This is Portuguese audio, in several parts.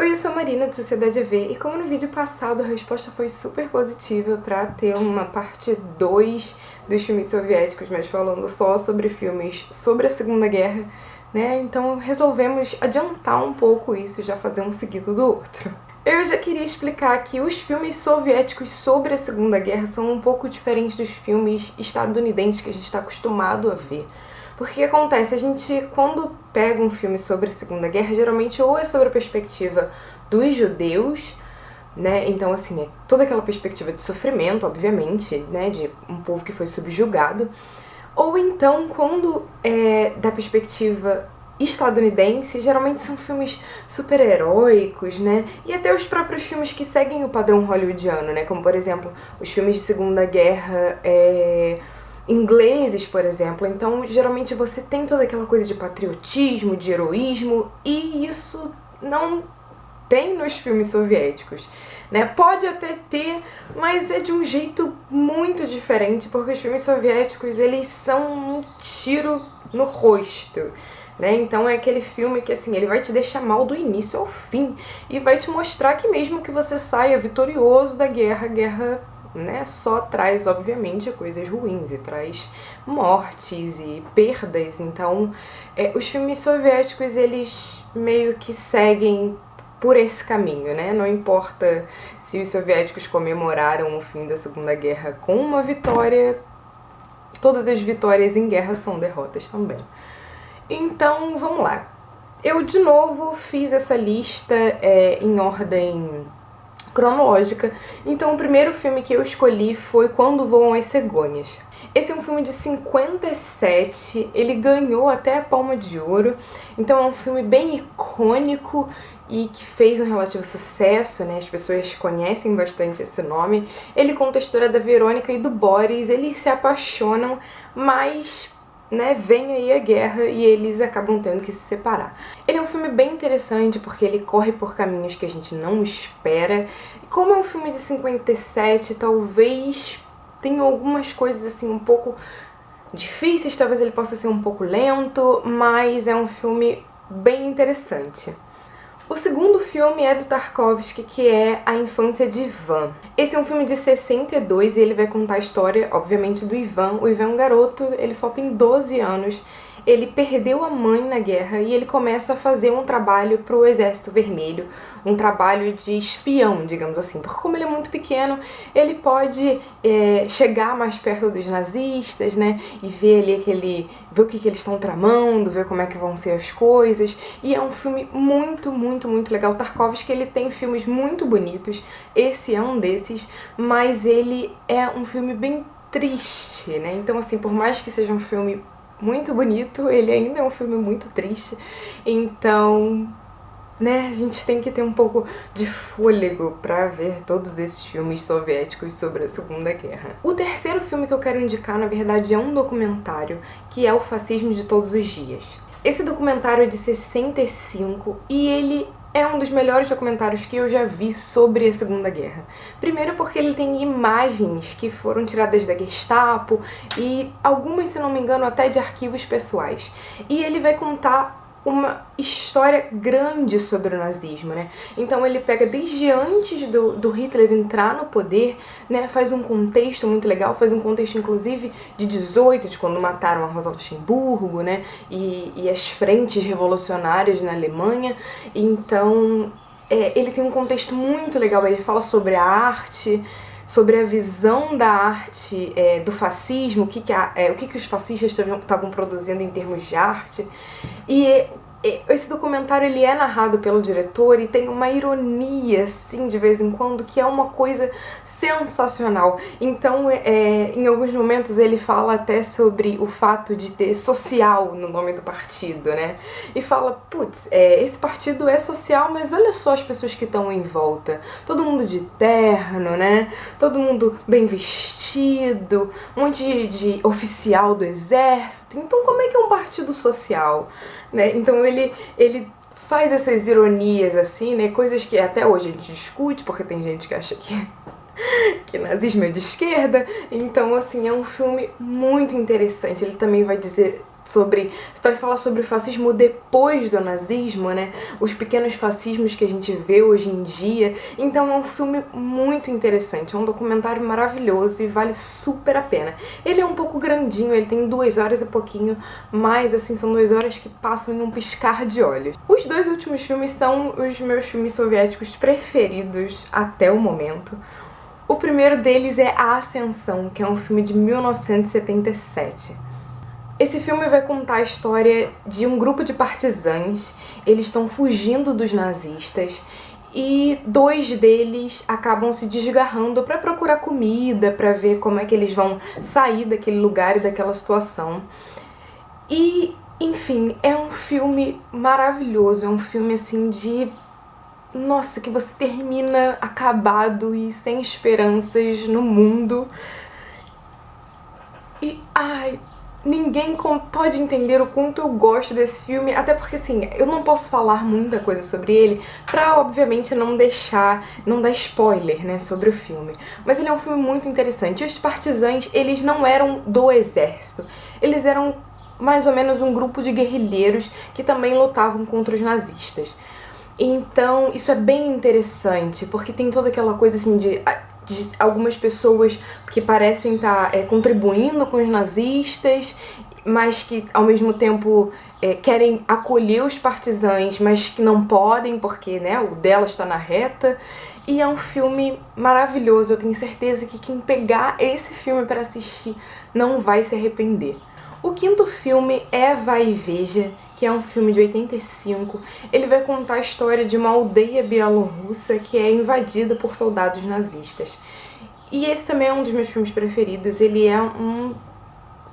Oi, eu sou a Marina, do Sociedade AV, e como no vídeo passado a resposta foi super positiva pra ter uma parte 2 dos filmes soviéticos, mas falando só sobre filmes sobre a Segunda Guerra, né? Então resolvemos adiantar um pouco isso e já fazer um seguido do outro. Eu já queria explicar que os filmes soviéticos sobre a Segunda Guerra são um pouco diferentes dos filmes estadunidenses que a gente está acostumado a ver. Porque o que acontece? A gente, quando pega um filme sobre a Segunda Guerra, geralmente ou é sobre a perspectiva dos judeus, né? Então, assim, é toda aquela perspectiva de sofrimento, obviamente, né? De um povo que foi subjugado. Ou então, quando é da perspectiva estadunidense, geralmente são filmes super-heróicos, né? E até os próprios filmes que seguem o padrão hollywoodiano, né? Como, por exemplo, os filmes de Segunda Guerra ingleses, por exemplo. Então, geralmente você tem toda aquela coisa de patriotismo, de heroísmo, e isso não tem nos filmes soviéticos, né? Pode até ter, mas é de um jeito muito diferente, porque os filmes soviéticos, eles são um tiro no rosto, né? Então é aquele filme que, assim, ele vai te deixar mal do início ao fim e vai te mostrar que mesmo que você saia vitorioso da guerra, a guerra, né, só traz, obviamente, coisas ruins e traz mortes e perdas. Então, os filmes soviéticos, eles meio que seguem por esse caminho, né? Não importa se os soviéticos comemoraram o fim da Segunda Guerra com uma vitória, todas as vitórias em guerra são derrotas também. Então, vamos lá. Eu, de novo, fiz essa lista em ordem cronológica. Então, o primeiro filme que eu escolhi foi Quando Voam as Cegonhas. Esse é um filme de 57, ele ganhou até a Palma de Ouro, então é um filme bem icônico e que fez um relativo sucesso, né? As pessoas conhecem bastante esse nome. Ele conta a história da Verônica e do Boris, eles se apaixonam, mas, né, vem aí a guerra e eles acabam tendo que se separar. Ele é um filme bem interessante porque ele corre por caminhos que a gente não espera. E como é um filme de 57, talvez tenha algumas coisas assim um pouco difíceis, talvez ele possa ser um pouco lento, mas é um filme bem interessante. O segundo filme é do Tarkovsky, que é A Infância de Ivan. Esse é um filme de 62 e ele vai contar a história, obviamente, do Ivan. O Ivan é um garoto, ele só tem 12 anos, ele perdeu a mãe na guerra e ele começa a fazer um trabalho pro Exército Vermelho, um trabalho de espião, digamos assim, porque como ele é muito pequeno, ele pode chegar mais perto dos nazistas, né, e ver ali ver o que eles estão tramando, ver como é que vão ser as coisas, e é um filme muito, muito, muito legal. Tarkovsky, ele tem filmes muito bonitos, esse é um desses, mas ele é um filme bem triste, né, então assim, por mais que seja um filme muito bonito, ele ainda é um filme muito triste, então, né, a gente tem que ter um pouco de fôlego pra ver todos esses filmes soviéticos sobre a Segunda Guerra. O terceiro filme que eu quero indicar, na verdade, é um documentário, que é O Fascismo de Todos os Dias. Esse documentário é de 65 e ele é um dos melhores documentários que eu já vi sobre a Segunda Guerra. Primeiro porque ele tem imagens que foram tiradas da Gestapo e algumas, se não me engano, até de arquivos pessoais. E ele vai contar uma história grande sobre o nazismo, né? Então ele pega desde antes do Hitler entrar no poder, né? Faz um contexto muito legal, faz um contexto inclusive de 18, de quando mataram a Rosa Luxemburgo, né? E as frentes revolucionárias na Alemanha. Então ele tem um contexto muito legal, ele fala sobre a arte, sobre a visão da arte do fascismo, o que os fascistas estavam produzindo em termos de arte. E esse documentário, ele é narrado pelo diretor e tem uma ironia, assim, de vez em quando, que é uma coisa sensacional. Então, em alguns momentos ele fala até sobre o fato de ter social no nome do partido, né? E fala, putz, esse partido é social, mas olha só as pessoas que estão em volta. Todo mundo de terno, né? Todo mundo bem vestido, um monte de oficial do exército. Então, como é que é um partido social, né? Então ele faz essas ironias assim, né? Coisas que até hoje a gente discute, porque tem gente que acha que nazismo é de esquerda. Então, assim, é um filme muito interessante. Ele também vai dizer vai falar sobre o fascismo depois do nazismo, né? Os pequenos fascismos que a gente vê hoje em dia. Então é um filme muito interessante, é um documentário maravilhoso e vale super a pena. Ele é um pouco grandinho, ele tem 2 horas e pouquinho, mas assim, são 2 horas que passam em um piscar de olhos. Os 2 últimos filmes são os meus filmes soviéticos preferidos até o momento. O primeiro deles é A Ascensão, que é um filme de 1977. Esse filme vai contar a história de um grupo de partisãs. Eles estão fugindo dos nazistas e 2 deles acabam se desgarrando para procurar comida, para ver como é que eles vão sair daquele lugar e daquela situação. E, enfim, é um filme maravilhoso, é um filme assim de... Nossa, que você termina acabado e sem esperanças no mundo. E, ai, ninguém pode entender o quanto eu gosto desse filme, até porque, assim, eu não posso falar muita coisa sobre ele pra, obviamente, não dar spoiler, né, sobre o filme. Mas ele é um filme muito interessante. Os partisãs, eles não eram do exército, eles eram mais ou menos um grupo de guerrilheiros que também lutavam contra os nazistas. Então, isso é bem interessante, porque tem toda aquela coisa assim de algumas pessoas que parecem estar contribuindo com os nazistas, mas que ao mesmo tempo querem acolher os partisãs, mas que não podem porque, né, o dela está na reta. E é um filme maravilhoso, eu tenho certeza que quem pegar esse filme para assistir não vai se arrepender. O quinto filme é Vai e Veja, que é um filme de 85. Ele vai contar a história de uma aldeia bielorrussa que é invadida por soldados nazistas. E esse também é um dos meus filmes preferidos. Ele é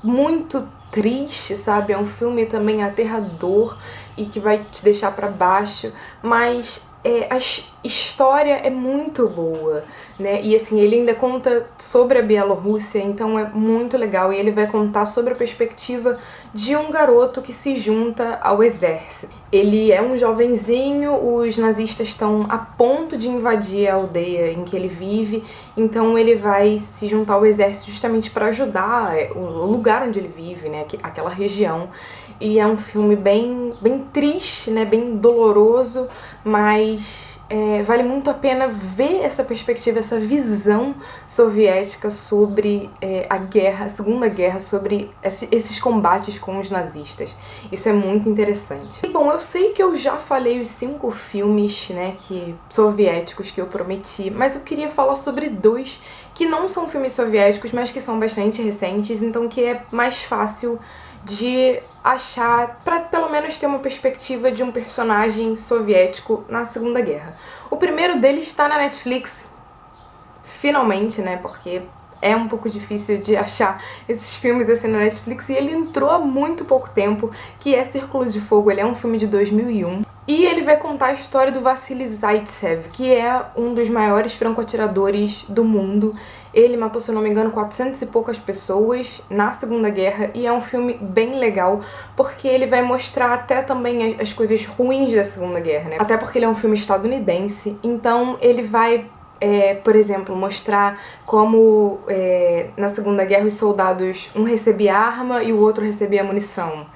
muito triste, sabe? É um filme também aterrador e que vai te deixar pra baixo, mas a história é muito boa, né? E assim, ele ainda conta sobre a Bielorrússia, então é muito legal. E ele vai contar sobre a perspectiva de um garoto que se junta ao exército. Ele é um jovenzinho, os nazistas estão a ponto de invadir a aldeia em que ele vive, então ele vai se juntar ao exército justamente para ajudar o lugar onde ele vive, né? Aquela região. E é um filme bem triste, né? Bem doloroso, mas vale muito a pena ver essa perspectiva, essa visão soviética sobre a guerra, a Segunda Guerra, sobre esses combates com os nazistas. Isso é muito interessante. E, bom, eu sei que eu já falei os 5 filmes, né, soviéticos que eu prometi, mas eu queria falar sobre 2 que não são filmes soviéticos, mas que são bastante recentes, então que é mais fácil de achar, pra pelo menos ter uma perspectiva de um personagem soviético na Segunda Guerra. O primeiro deles está na Netflix, finalmente, né, porque é um pouco difícil de achar esses filmes assim na Netflix, e ele entrou há muito pouco tempo, que é Círculo de Fogo. Ele é um filme de 2001. E ele vai contar a história do Vassili Zaitsev, que é um dos maiores franco-atiradores do mundo. Ele matou, se eu não me engano, 400 e poucas pessoas na Segunda Guerra, e é um filme bem legal, porque ele vai mostrar até também as coisas ruins da Segunda Guerra, né? Até porque ele é um filme estadunidense, então ele vai, por exemplo, mostrar como na Segunda Guerra os soldados, um recebia arma e o outro recebia munição.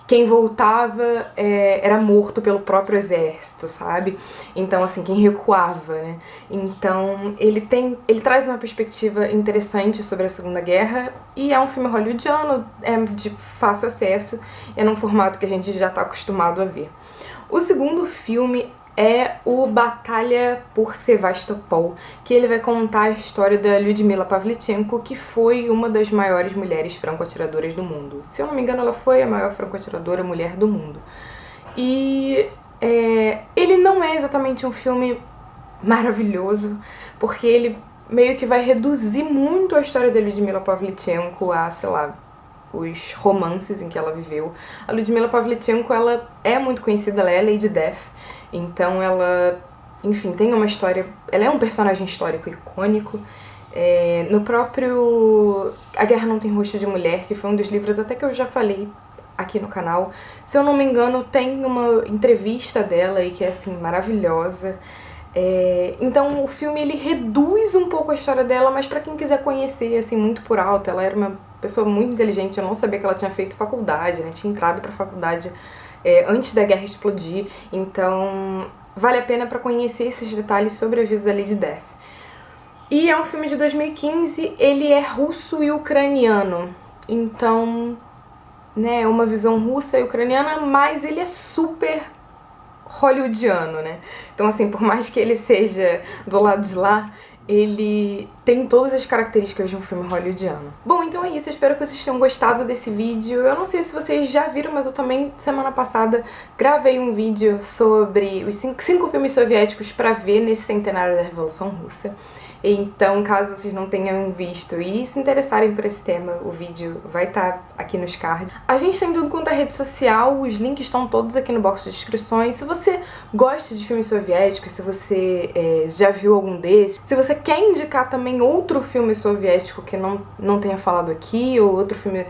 Quem voltava era morto pelo próprio exército, sabe? Então, assim, quem recuava, né? Então, ele traz uma perspectiva interessante sobre a Segunda Guerra, e é um filme hollywoodiano, é de fácil acesso, é num formato que a gente já tá acostumado a ver. O segundo filme é o Batalha por Sevastopol, que ele vai contar a história da Lyudmila Pavlichenko, que foi uma das maiores mulheres franco-atiradoras do mundo. Se eu não me engano, ela foi a maior franco-atiradora mulher do mundo. E ele não é exatamente um filme maravilhoso, porque ele meio que vai reduzir muito a história da Lyudmila Pavlichenko a, sei lá, os romances em que ela viveu. A Lyudmila Pavlichenko, ela é muito conhecida, ela é Lady Death. Então ela, enfim, tem uma história... Ela é um personagem histórico icônico. No próprio A Guerra Não Tem Rosto de Mulher, que foi um dos livros até que eu já falei aqui no canal, se eu não me engano, tem uma entrevista dela aí que é, assim, maravilhosa. Então o filme, ele reduz um pouco a história dela, mas pra quem quiser conhecer, assim, muito por alto, ela era uma pessoa muito inteligente, eu não sabia que ela tinha feito faculdade, né? Tinha entrado pra faculdade antes da guerra explodir, então vale a pena pra conhecer esses detalhes sobre a vida da Lady Death. E é um filme de 2015, ele é russo e ucraniano, então, né, é uma visão russa e ucraniana, mas ele é super hollywoodiano, né? Então, assim, por mais que ele seja do lado de lá, ele tem todas as características de um filme hollywoodiano. Bom, então é isso, eu espero que vocês tenham gostado desse vídeo. Eu não sei se vocês já viram, mas eu também, semana passada, gravei um vídeo sobre os cinco filmes soviéticos pra ver nesse centenário da Revolução Russa. Então, caso vocês não tenham visto e se interessarem por esse tema, o vídeo vai estar aqui nos cards. A gente tem tudo quanto é rede social, os links estão todos aqui no box de descrições. Se você gosta de filmes soviéticos, se você já viu algum desses, se você quer indicar também outro filme soviético que não tenha falado aqui, ou outro filme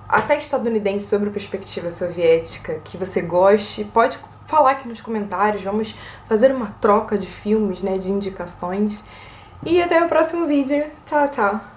até estadunidense sobre perspectiva soviética que você goste, pode falar aqui nos comentários, vamos fazer uma troca de filmes, né, de indicações. E até o próximo vídeo. Tchau, tchau!